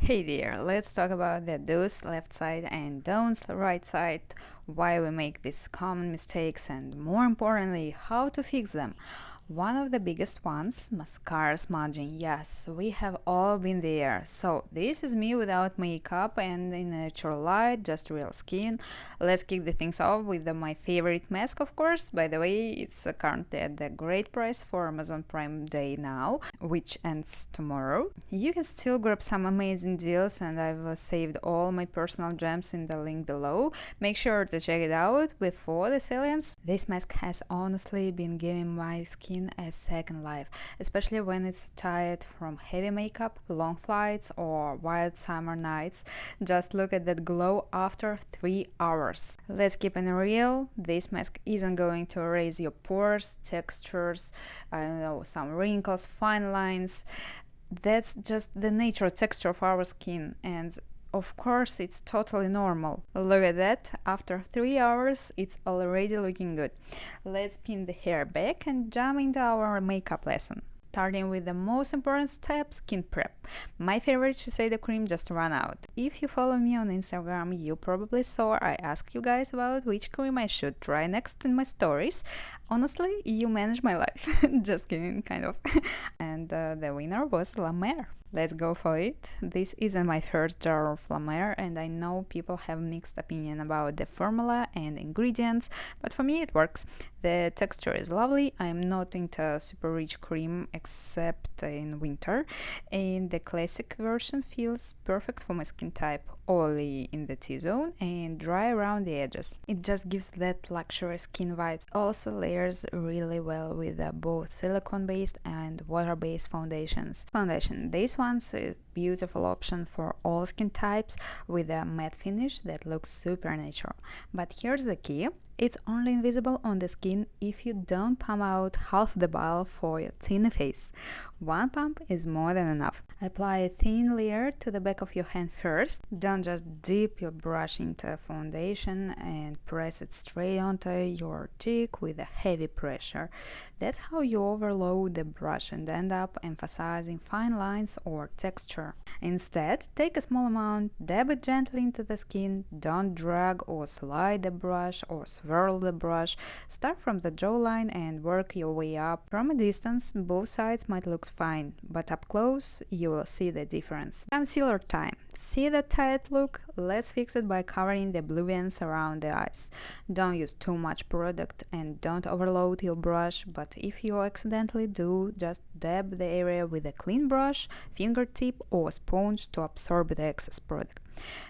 Hey there, let's talk about the do's left side and don'ts right side, why we make these common mistakes, and more importantly, how to fix them. One of the biggest ones, mascara smudging. Yes, we have all been there. So, this is me without makeup and in natural light, just real skin. Let's kick the things off with my favorite mask, of course. By the way, it's currently at the great price for Amazon Prime Day now, which ends tomorrow. You can still grab some amazing deals, and I've saved all my personal gems in the link below. Make sure to check it out before the sale ends. This mask has honestly been giving my skin a second life, especially when it's tired from heavy makeup, long flights, or wild summer nights. Just look at that glow after 3 hours. Let's keep it real. This mask isn't going to erase your pores, textures, I don't know, some wrinkles, fine lines. That's just the natural texture of our skin, and of course, it's totally normal. Look at that, after 3 hours, it's already looking good. Let's pin the hair back and jump into our makeup lesson. Starting with the most important step, skin prep. My favorite Shiseido cream just ran out. If you follow me on Instagram, you probably saw I asked you guys about which cream I should try next in my stories. Honestly, you manage my life. Just kidding, kind of. And the winner was La Mer. Let's go for it. This isn't my first jar of La Mer, and I know people have mixed opinion about the formula and ingredients, but for me it works. The texture is lovely. I'm not into super rich cream except in winter, and the classic version feels perfect for my skin type, oily in the T-zone and dry around the edges. It just gives that luxury skin vibes. Also layers really well with both silicone-based and water-based foundations. This one's a beautiful option for all skin types with a matte finish that looks super natural. But here's the key. It's only invisible on the skin if you don't pump out half the bottle for your tiny face. One pump is more than enough. Apply a thin layer to the back of your hand first. Don't just dip your brush into a foundation and press it straight onto your cheek with a heavy pressure. That's how you overload the brush and end up emphasizing fine lines or texture. Instead, take a small amount, dab it gently into the skin, don't drag or slide the brush or swirl the brush. Start from the jawline and work your way up. From a distance, both sides might look fine, but up close, you will see the difference. Concealer time. See that tight look? Let's fix it by covering the blue veins around the eyes. Don't use too much product and don't overload your brush, but if you accidentally do, just dab the area with a clean brush, fingertip or sponge to absorb the excess product.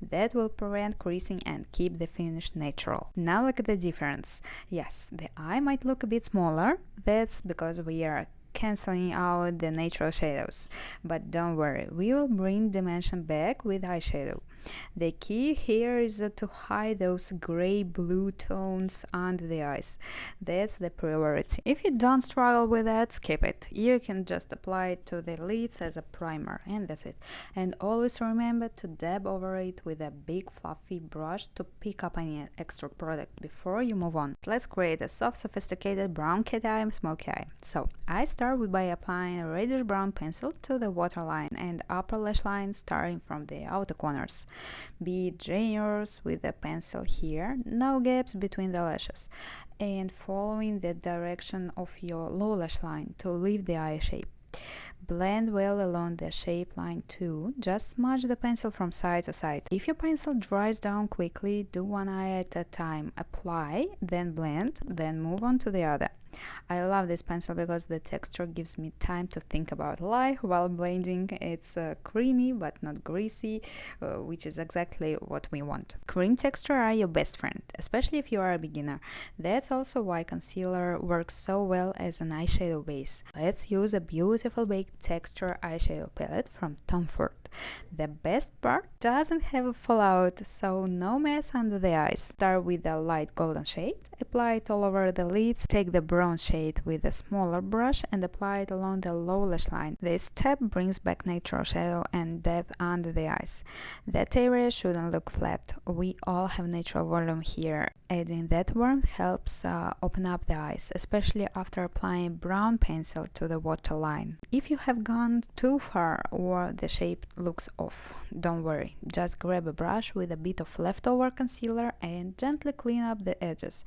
That will prevent creasing and keep the finish natural. Now look at the difference. Yes, the eye might look a bit smaller. That's because we are cancelling out the natural shadows. But don't worry, we will bring dimension back with eyeshadow. The key here is to hide those gray-blue tones under the eyes. That's the priority. If you don't struggle with that, skip it. You can just apply it to the lids as a primer, and that's it. And always remember to dab over it with a big fluffy brush to pick up any extra product before you move on. Let's create a soft, sophisticated brown cat eye and smoky eye. So I start by applying a reddish brown pencil to the waterline and upper lash line, starting from the outer corners. Be generous with the pencil here, no gaps between the lashes, and following the direction of your lower lash line to leave the eye shape. Blend well along the shape line too, just smudge the pencil from side to side. If your pencil dries down quickly, do one eye at a time. Apply, then blend, then move on to the other. I love this pencil because the texture gives me time to think about life while blending. It's creamy but not greasy, which is exactly what we want. Cream texture are your best friend, especially if you are a beginner. That's also why concealer works so well as an eyeshadow base. Let's use a beautiful baked texture eyeshadow palette from Tom Ford. The best part doesn't have a fallout, so no mess under the eyes. Start with a light golden shade, apply it all over the lids, take the brown shade with a smaller brush and apply it along the lower lash line. This step brings back natural shadow and depth under the eyes. That area shouldn't look flat. We all have natural volume here. Adding that warmth helps open up the eyes, especially after applying brown pencil to the waterline. If you have gone too far or the shape looks off. Don't worry, just grab a brush with a bit of leftover concealer and gently clean up the edges.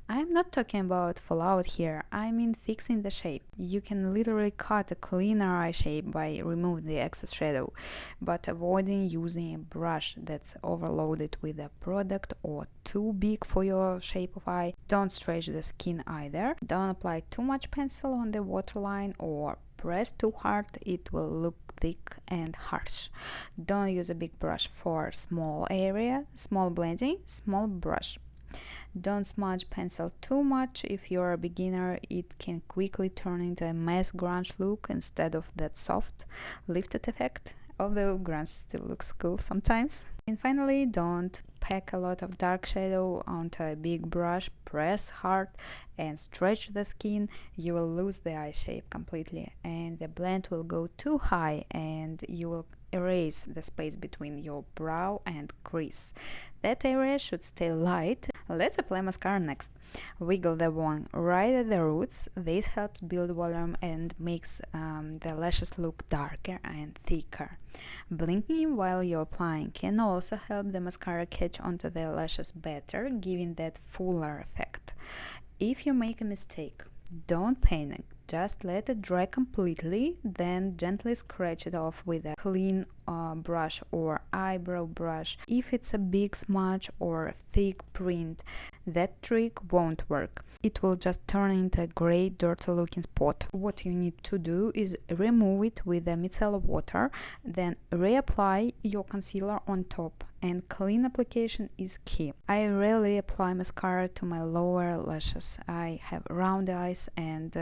I'm not talking about fallout here, I mean fixing the shape. You can literally cut a cleaner eye shape by removing the excess shadow, but avoiding using a brush that's overloaded with a product or too big for your shape of eye. Don't stretch the skin either. Don't apply too much pencil on the waterline or press too hard, it will look thick and harsh. Don't use a big brush for small area, small blending, small brush. Don't smudge pencil too much. If you're a beginner, it can quickly turn into a mess grunge look instead of that soft, lifted effect, although grunge still looks cool sometimes. And finally, don't pack a lot of dark shadow onto a big brush, press hard and stretch the skin. You will lose the eye shape completely and the blend will go too high and you will erase the space between your brow and crease. That area should stay light. Let's apply mascara next. Wiggle the wand right at the roots. This helps build volume and makes the lashes look darker and thicker. Blinking while you're applying can also help the mascara catch onto the lashes better, giving that fuller effect. If you make a mistake, don't panic. Just let it dry completely, then gently scratch it off with a clean brush or eyebrow brush. If it's a big smudge or a thick print, that trick won't work. It will just turn into a gray, dirty looking spot. What you need to do is remove it with a micellar water, then reapply your concealer on top, and clean application is key. I rarely apply mascara to my lower lashes. I have round eyes and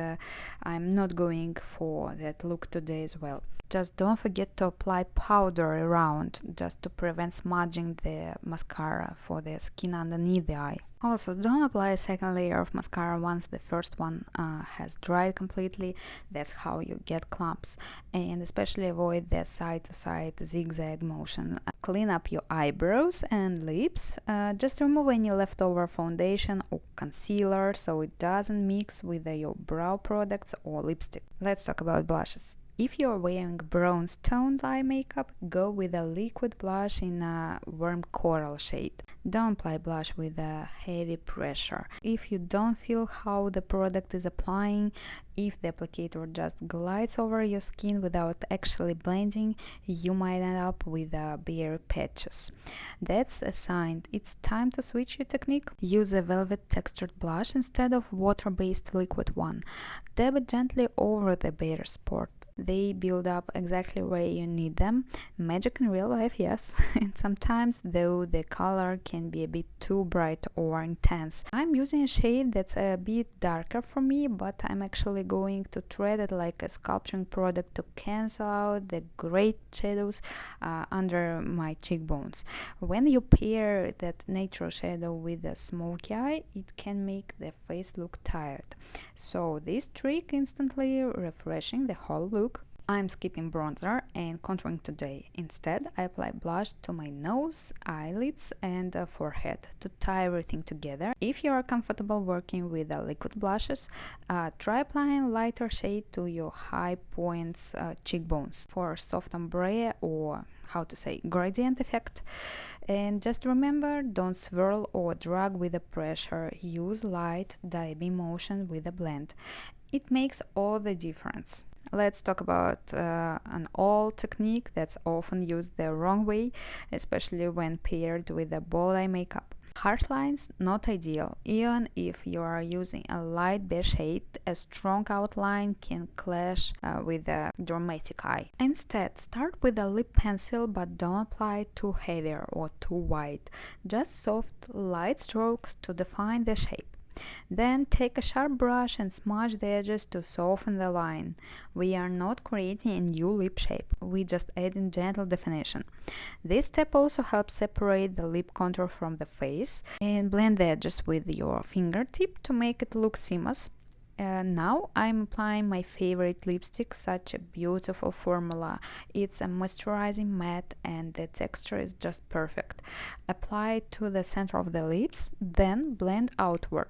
I'm not going for that look today as well. Just don't forget to apply powder around, just to prevent smudging the mascara for the skin underneath the eye. Also, don't apply a second layer of mascara once the first one has dried completely. That's how you get clumps. And especially avoid the side-to-side zigzag motion. Clean up your eyebrows and lips. Just remove any leftover foundation or concealer so it doesn't mix with your brow products or lipstick. Let's talk about blushes. If you're wearing bronze toned eye makeup, go with a liquid blush in a warm coral shade. Don't apply blush with a heavy pressure. If you don't feel how the product is applying, if the applicator just glides over your skin without actually blending, you might end up with bare patches. That's a sign it's time to switch your technique. Use a velvet textured blush instead of water-based liquid one. Dab it gently over the bare spot. They build up exactly where you need them. Magic in real life, yes. And sometimes, though, the color can be a bit too bright or intense. I'm using a shade that's a bit darker for me, but I'm actually going to treat it like a sculpting product to cancel out the great shadows under my cheekbones. When you pair that natural shadow with a smoky eye, it can make the face look tired. So this trick instantly refreshing the whole look. I'm skipping bronzer and contouring today. Instead, I apply blush to my nose, eyelids and forehead to tie everything together. If you are comfortable working with liquid blushes, try applying lighter shade to your high points cheekbones for soft ombre or gradient effect. And just remember, don't swirl or drag with the pressure. Use light dabbing motion with a blend. It makes all the difference. Let's talk about an old technique that's often used the wrong way, especially when paired with a bold eye makeup. Harsh lines, not ideal. Even if you are using a light beige shade, a strong outline can clash with a dramatic eye. Instead, start with a lip pencil, but don't apply too heavy or too wide. Just soft, light strokes to define the shape. Then take a sharp brush and smudge the edges to soften the line. We are not creating a new lip shape, we just adding gentle definition. This step also helps separate the lip contour from the face and blend the edges with your fingertip to make it look seamless. Now I'm applying my favorite lipstick, such a beautiful formula. It's a moisturizing matte and the texture is just perfect. Apply it to the center of the lips, then blend outward.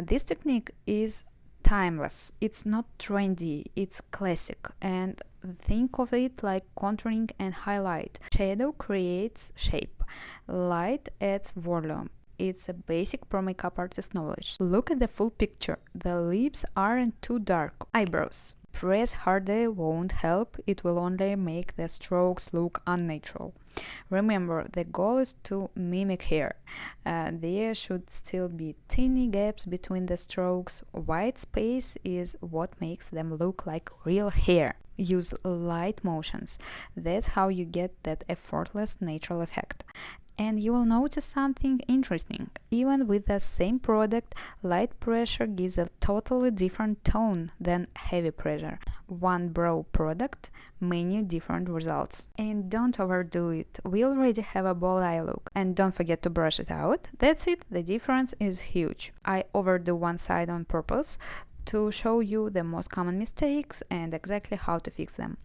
This technique is timeless. It's not trendy, it's classic, and Think of it like contouring and highlight. Shadow creates shape. Light adds volume. It's a basic pro makeup artist knowledge. Look at the full picture. The lips aren't too dark. Eyebrows. Press harder won't help, it will only make the strokes look unnatural. Remember, the goal is to mimic hair. There should still be tiny gaps between the strokes. White space is what makes them look like real hair. Use light motions. That's how you get that effortless natural effect. And you will notice something interesting. Even with the same product, light pressure gives a totally different tone than heavy pressure. One brow product, many different results. And don't overdo it. We already have a bold eye look. And don't forget to brush it out. That's it, the difference is huge. I overdo one side on purpose to show you the most common mistakes and exactly how to fix them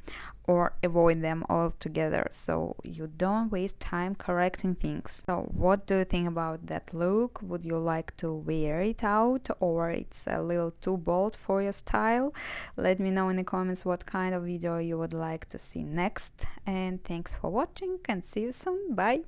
or avoid them altogether, so you don't waste time correcting things. So what do you think about that look? Would you like to wear it out, or it's a little too bold for your style? Let me know in the comments what kind of video you would like to see next, and thanks for watching and see you soon. Bye.